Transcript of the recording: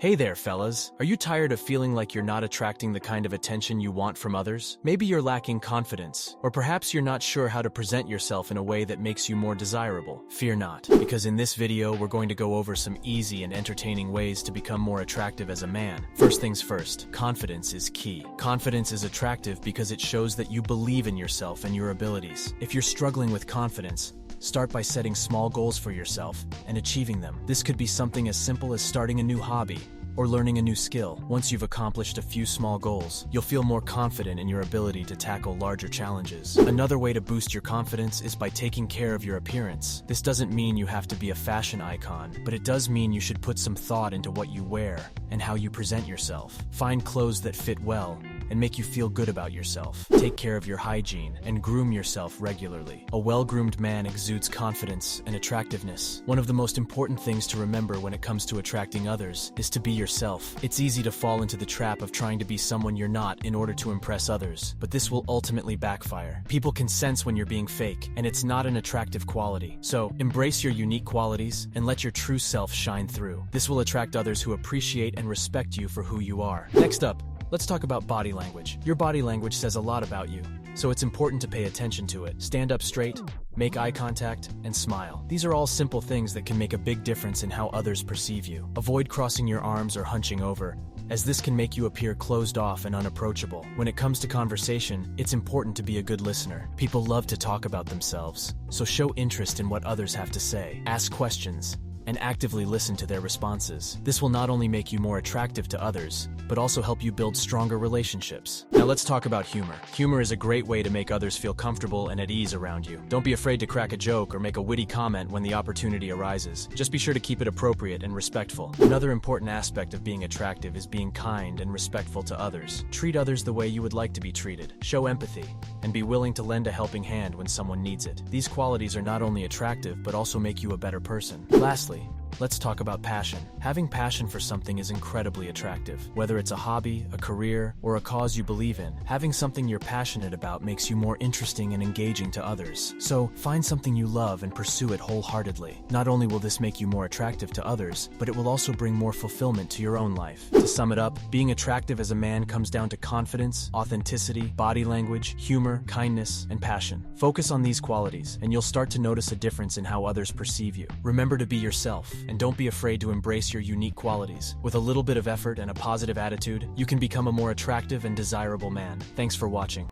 Hey there, fellas. Are you tired of feeling like you're not attracting the kind of attention you want from others? Maybe you're lacking confidence, or perhaps you're not sure how to present yourself in a way that makes you more desirable. Fear not, because in this video we're going to go over some easy and entertaining ways to become more attractive as a man. First things first, confidence is key. Confidence is attractive because it shows that you believe in yourself and your abilities. If you're struggling with confidence, start by setting small goals for yourself and achieving them. This could be something as simple as starting a new hobby or learning a new skill. Once you've accomplished a few small goals, you'll feel more confident in your ability to tackle larger challenges. Another way to boost your confidence is by taking care of your appearance. This doesn't mean you have to be a fashion icon, but it does mean you should put some thought into what you wear and how you present yourself. Find clothes that fit well and make you feel good about yourself. Take care of your hygiene and groom yourself regularly. A well-groomed man exudes confidence and attractiveness. One of the most important things to remember when it comes to attracting others is to be yourself. It's easy to fall into the trap of trying to be someone you're not in order to impress others, but this will ultimately backfire. People can sense when you're being fake, and it's not an attractive quality. So, embrace your unique qualities and let your true self shine through. This will attract others who appreciate and respect you for who you are. Next up, let's talk about body language. Your body language says a lot about you, so it's important to pay attention to it. Stand up straight, make eye contact, and smile. These are all simple things that can make a big difference in how others perceive you. Avoid crossing your arms or hunching over, as this can make you appear closed off and unapproachable. When it comes to conversation, it's important to be a good listener. People love to talk about themselves, so show interest in what others have to say. Ask questions and actively listen to their responses. This will not only make you more attractive to others, but also help you build stronger relationships. Now let's talk about humor. Humor is a great way to make others feel comfortable and at ease around you. Don't be afraid to crack a joke or make a witty comment when the opportunity arises. Just be sure to keep it appropriate and respectful. Another important aspect of being attractive is being kind and respectful to others. Treat others the way you would like to be treated. Show empathy, and be willing to lend a helping hand when someone needs it. These qualities are not only attractive, but also make you a better person. Lastly, let's talk about passion. Having passion for something is incredibly attractive. Whether it's a hobby, a career, or a cause you believe in, having something you're passionate about makes you more interesting and engaging to others. So, find something you love and pursue it wholeheartedly. Not only will this make you more attractive to others, but it will also bring more fulfillment to your own life. To sum it up, being attractive as a man comes down to confidence, authenticity, body language, humor, kindness, and passion. Focus on these qualities, and you'll start to notice a difference in how others perceive you. Remember to be yourself, and don't be afraid to embrace your unique qualities. With a little bit of effort and a positive attitude, you can become a more attractive and desirable man. Thanks for watching.